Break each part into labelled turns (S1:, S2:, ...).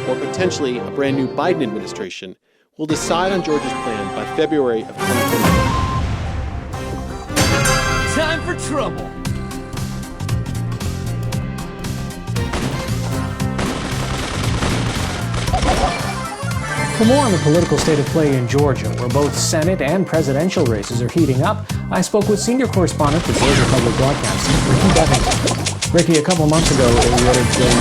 S1: or potentially a brand new Biden administration, will decide on Georgia's plan by February of 2021.
S2: Time for trouble!
S3: For more on the political state of play in Georgia, where both Senate and presidential races are heating up, I spoke with senior correspondent for Georgia Public Broadcasting, Ricky Bevington. Ricky, a couple months ago, it would have been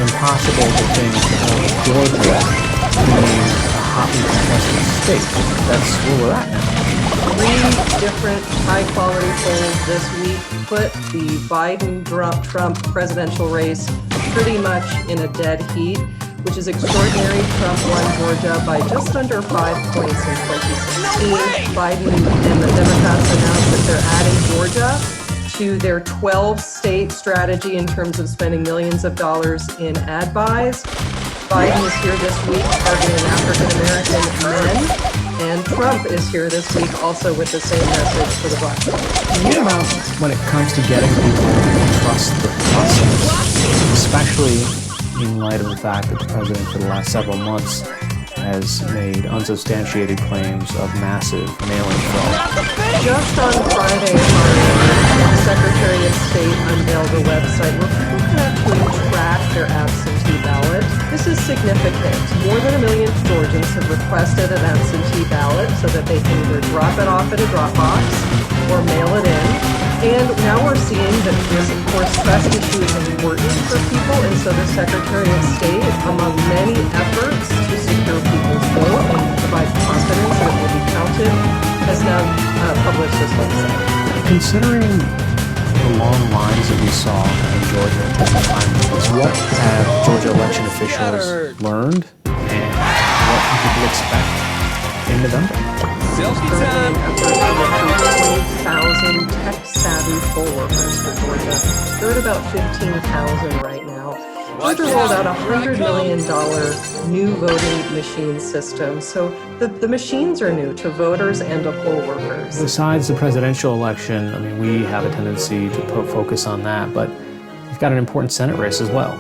S3: impossible to think of Georgia being a hotly contested state. That's where we're at now.
S4: 3 different high-quality polls this week put the Biden-Trump presidential race pretty much in a dead heat, which is extraordinary. Trump won Georgia by just under 5 points in 2016. Biden and the Democrats announced that they're adding Georgia to their 12-state strategy in terms of spending millions of dollars in ad buys. Biden is here this week targeting African-American men, and Trump is here this week also with the same message for the black vote.
S3: What about when it comes to getting people to trust the process, especially in light of the fact that the president for the last several months has made unsubstantiated claims of massive mail-in fraud?
S4: Just on Friday, our Secretary of State unveiled a website where people can actually track their absentee ballot. This is significant. More than 1 million Georgians have requested an absentee ballot so that they can either drop it off at a drop box or mail it in. And now we're seeing that this, of course, trust issue is important for people, and so the Secretary of State, among many efforts to secure people's vote and provide confidence that it will be counted, has now published this website.
S3: Considering the long lines that we saw in Georgia at the time, what have Georgia election officials learned, and what can people expect in November?
S2: Selfie time!
S4: 20,000 tech-savvy poll workers for Georgia. They're at about 15,000 right now. Georgia rolled out a $100 million new voting machine system. So the machines are new to voters and to poll workers.
S3: Besides the presidential election, I mean, we have a tendency to put focus on that, but you've got an important Senate race as well.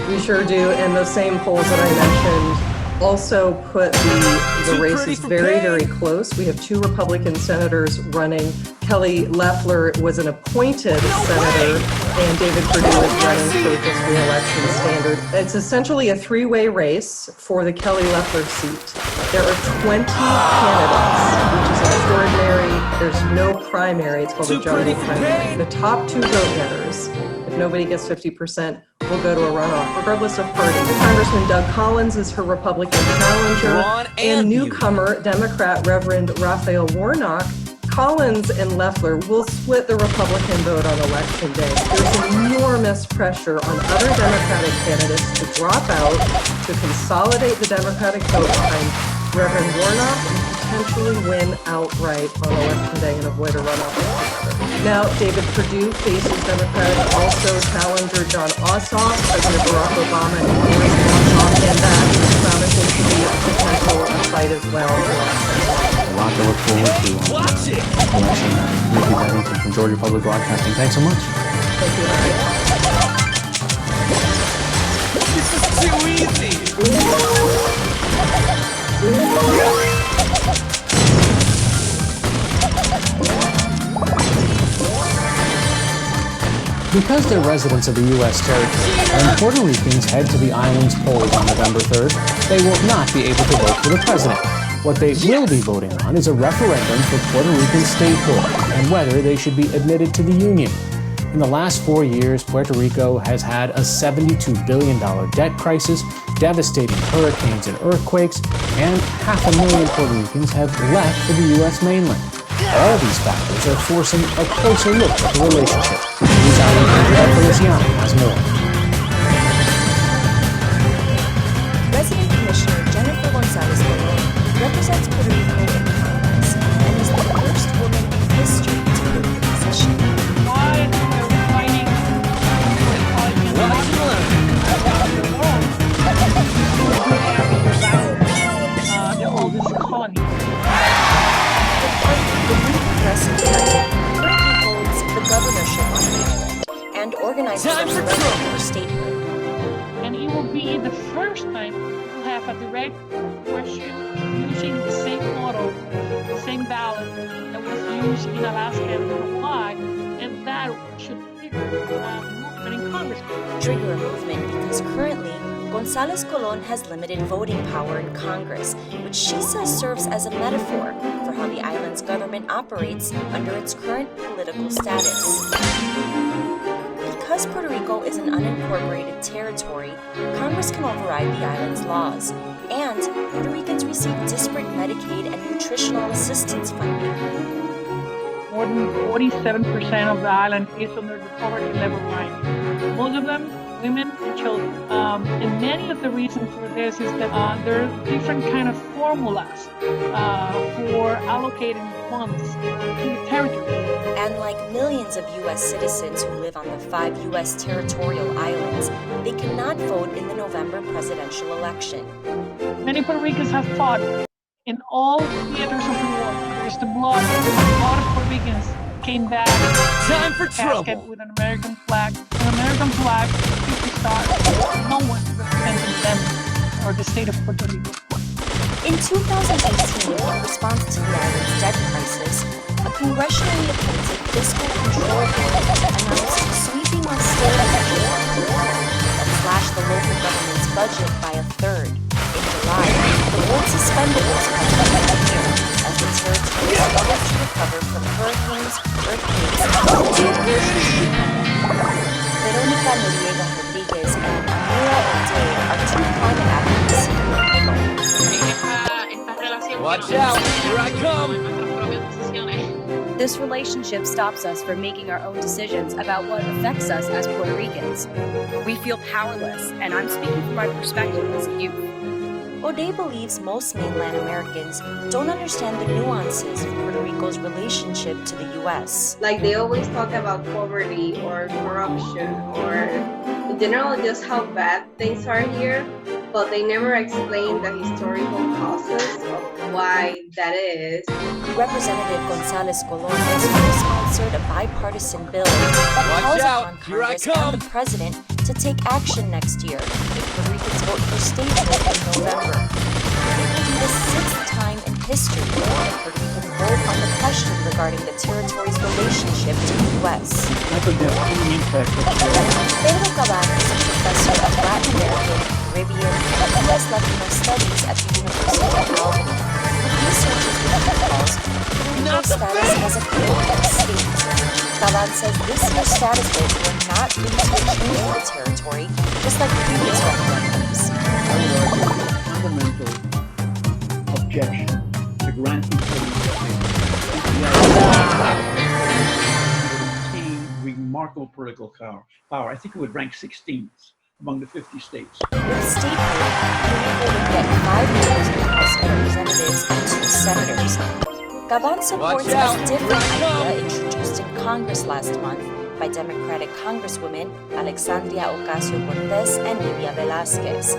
S4: We sure do, and the same polls that I mentioned also put the races very, very close. We have 2 Republican senators running. Kelly Loeffler was an appointed senator, and David Perdue is running for this re-election standard. It's essentially a 3-way race for the Kelly Loeffler seat. There are 20 candidates, which is extraordinary. There's no primary. It's called a jungle primary. The top 2 vote getters, if nobody gets 50%, will go to a runoff, regardless of party. Congressman Doug Collins is her Republican challenger, and newcomer Democrat Reverend Raphael Warnock. Collins and Loeffler will split the Republican vote on Election Day. There's enormous pressure on other Democratic candidates to drop out, to consolidate the Democratic vote behind Reverend Warnock and potentially win outright on Election Day and avoid a runoff. Now, David Perdue faces Democratic also challenger John Ossoff, President Barack Obama, and Boris Ossoff, and that is promising to be a potential fight as well.
S3: A lot to look forward to on election. Ricky Bevington from Georgia Public Broadcasting. Thanks so much.
S4: Thank you, Larry.
S2: This is too easy!
S3: Because they're residents of the U.S. territory, when Puerto Ricans head to the island's polls on November 3rd, they will not be able to vote for the president. What they will be voting on is a referendum for Puerto Rican statehood and whether they should be admitted to the Union. In the last 4 years, Puerto Rico has had a $72 billion debt crisis, devastating hurricanes and earthquakes, and 500,000 Puerto Ricans have left for the U.S. mainland. All these factors are forcing a closer look at the relationship. News Island Andrea Feliciano has more.
S5: Resident Commissioner Jennifer Gonzalez represents Puerto Rico in Congress and is the first woman in history to hold the position.
S6: Why are we fighting? The oldest colony.
S5: The new progressive party currently holds the governorship on the island and organizes the
S6: be the first time we'll have a direct question using the same model, the same ballot that was used in Alaska and Hawaii, and that should trigger a movement in Congress.
S5: Trigger a movement because currently, González Colón has limited voting power in Congress, which she says serves as a metaphor for how the island's government operates under its current political status. Because Puerto Rico is an unincorporated territory, Congress can override the island's laws, and Puerto Ricans receive disparate Medicaid and nutritional assistance funding.
S6: More than 47% of the island is under the poverty level line. Most of them, women and children. And many of the reasons for this is that there are different kind of formulas for allocating funds to the territory.
S5: And like millions of U.S. citizens who live on the 5 U.S. territorial islands, they cannot vote in the November presidential election.
S6: Many Puerto Ricans have fought in all theaters of the war. There's the blood. A lot of Puerto Ricans came back.
S2: Time for
S6: casket
S2: trouble.
S6: with an American flag. An American flag, 50 stars. No one representing them or the state of Puerto Rico.
S5: In 2018, in response to the island's debt crisis, a congressionally appointed fiscal control board announced sweeping austerity measures that slashed the local government's budget by a third. In July, the board suspended its budget as the territory struggled to recover from hurricanes, earthquakes, and Veronica Noriega Rodriguez and Amira Ortega are two climate activists in Mexico.
S2: Watch out, here I come.
S7: This relationship stops us from making our own decisions about what affects us as Puerto Ricans. We feel powerless, and I'm speaking from my perspective as a youth.
S5: O'Day believes most mainland Americans don't understand the nuances of Puerto Rico's relationship to the U.S.
S8: Like they always talk about poverty or corruption or in general just how bad things are here, but they never explain the historical causes of why that is.
S5: Representative González Colón has co-sponsored a bipartisan bill that
S2: Watch
S5: calls
S2: out,
S5: upon
S2: here I
S5: Congress
S2: come.
S5: and the President to take action next year if Puerto Ricans vote for statehood in November. It will be the 6th time in history that Puerto Ricans vote on the question regarding the territory's relationship to the U.S. Pedro Caban is a professor of Latin American, Caribbean, and U.S. Latino Studies at the University of Albany. He researches what he calls Puerto Rico's status as a colonial state. Caban says this year's status votes were not due to a change in the territory, just like previous referendums.
S9: I would argue the fundamental objection to granting obtain remarkable political power. I think it would rank 16th among the 50 states.
S5: With statehood, Puerto Rico would get 5 members of the House of Representatives and 2 senators. Caban supports a different idea introduced in Congress last month by Democratic Congresswomen Alexandria Ocasio-Cortez and Livia Velázquez.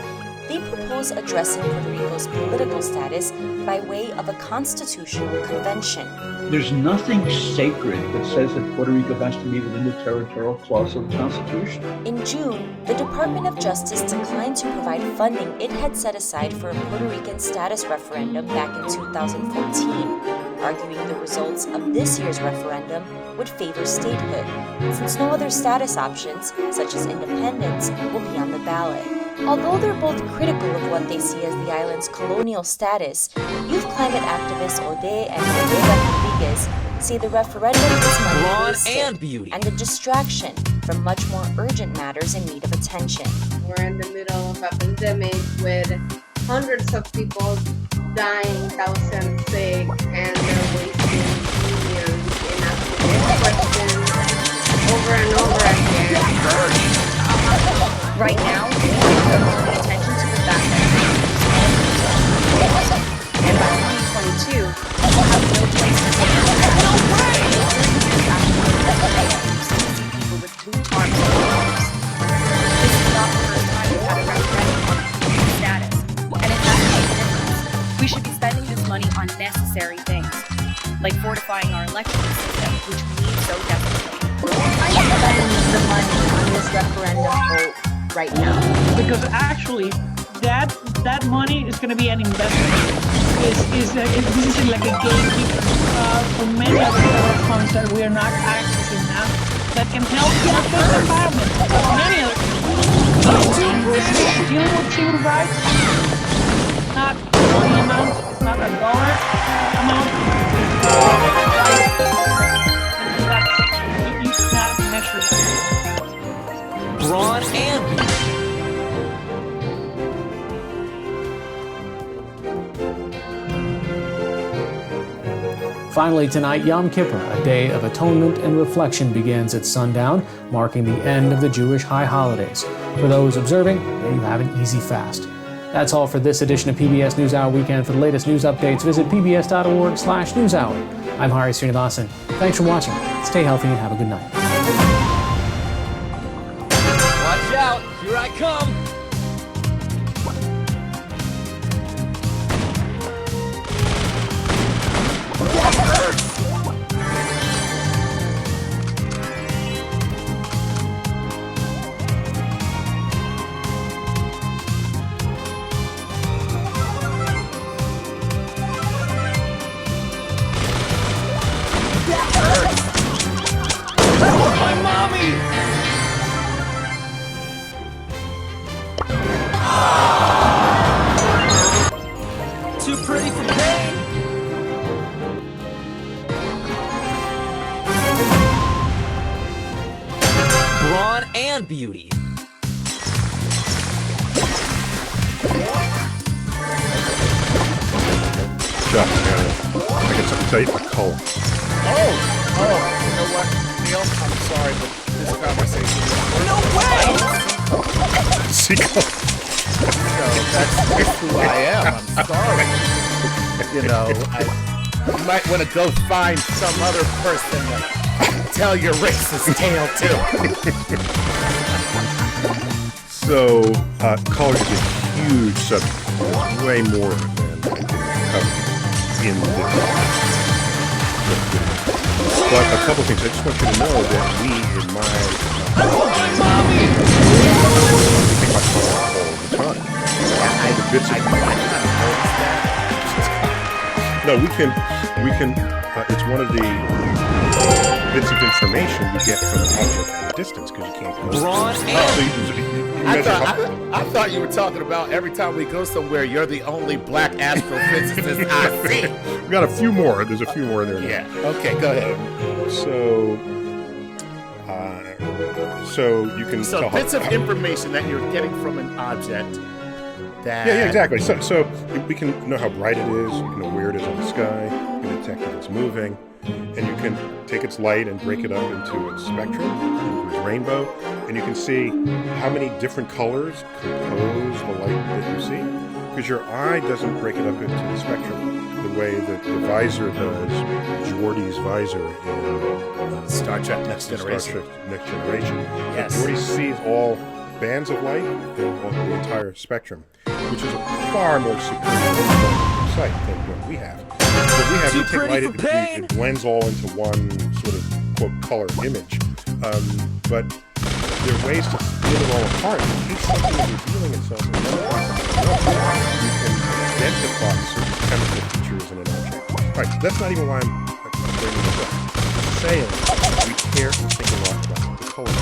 S5: They propose addressing Puerto Rico's political status by way of a constitutional convention.
S9: There's nothing sacred that says that Puerto Rico has to be within the territorial clause of the Constitution.
S5: In June, the Department of Justice declined to provide funding it had set aside for a Puerto Rican status referendum back in 2014, arguing the results of this year's referendum would favor statehood, since no other status options, such as independence, will be on the ballot. Although they're both critical of what they see as the island's colonial status, youth climate activists O'Day and Noriega Rodriguez say the referendum is money
S2: Brawn
S5: wasted
S2: and beauty.
S5: and a distraction from much more urgent matters in need of attention.
S8: We're in the middle of a pandemic with hundreds of people dying, thousands sick, and they're wasting millions in asking this question over and over again.
S7: Right now, we need to pay attention to the fact that and by 2022, we'll have no place to stand. No way! People with blue arms and arms. This is not the first time we've had a referendum on status, and it has to make a difference. We should be spending this money on necessary things, like fortifying our election system, which we need so desperately.
S5: Spending the money on this referendum vote
S7: right now.
S6: Because actually, that money is going to be an investment. This is like a gatekeeper for many of the federal funds that we are not accessing now that can help not just the environment, but many other things. Dealing with civil rights, not money amount, it's not a dollar amount. You cannot measure that.
S2: Brawn and beauty.
S3: Finally tonight, Yom Kippur, a day of atonement and reflection, begins at sundown, marking the end of the Jewish high holidays. For those observing, may you have an easy fast. That's all for this edition of PBS NewsHour Weekend. For the latest news updates, visit pbs.org/newshour. I'm Hari Srinivasan. Thanks for watching. Stay healthy and have a good night.
S2: Watch out, here I come. My mommy! Too pretty for pain. Brawn and beauty.
S10: Chuck, I got something to tell you about Colt.
S11: Oh, you know what, Neil? I'm sorry, but this conversation is...
S2: No way!
S10: See Colt?
S11: So that's who I am. I'm sorry. You know, you might want to go find some other person to tell your racist tale to.
S10: So, color is a huge subject. Way more than I can cover in this. But a couple things. I just want you to know that we, in my think about color all the time. The bits of no, we can. It's one of the bits of information you get from an object at a distance because you can't go.
S2: Brawn
S10: So
S11: I thought you were talking about every time we go somewhere, you're the only black astrophysicist I see.
S10: We got a few more. There's a few more in there now.
S11: Yeah. Okay, go ahead.
S10: So you can.
S11: So bits of information that you're getting from an object.
S10: Yeah, exactly. So we can know how bright it is. You can know where it is on the sky. You can detect if it's moving, and you can take its light and break it up into its spectrum, into its rainbow, and you can see how many different colors compose the light that you see. Because your eye doesn't break it up into the spectrum the way that the visor does. Geordi's visor in
S11: Star Trek Next Generation.
S10: Yes. Geordi sees all bands of light and the entire spectrum, which is a far more superior sight than what we have. What we have, we take light, it blends all into one sort of quote color image. But there are ways to split it all apart. In case something is revealing itself in one place, you can identify certain chemical features in an object. All right, that's not even why I'm bringing this up. I'm saying we care and think a lot about the color.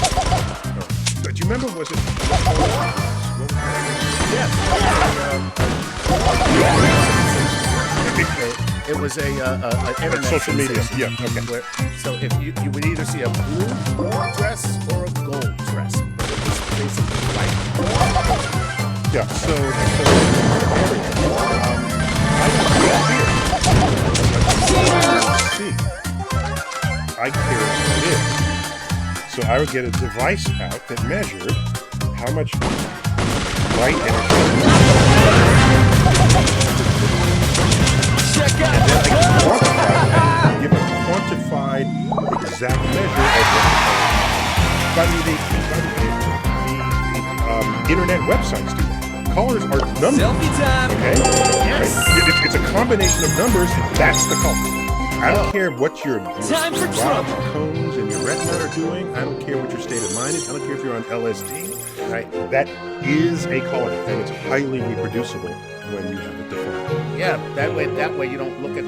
S10: Do you remember, was it?
S11: Yes. It was a internet
S10: social media.
S11: sensation.
S10: Yeah. Okay.
S11: So if you would either see a blue dress or a gold dress, but it was basically white.
S10: Yeah. So I care what it is. So I would get a device out that measured how much light energy.
S2: Check out
S10: And then I can give a quantified exact measure of what the internet websites do that. Colors are numbers.
S2: Selfie time.
S10: Okay? Yes. Right? It's a combination of numbers. That's the color. I don't care what your
S2: Time for trouble.
S10: cones and your retina are doing. I don't care what your state of mind is. I don't care if you're on LSD. right? That is a color, and it's highly reproducible when you have it defined.
S11: Yeah, that way you don't look at the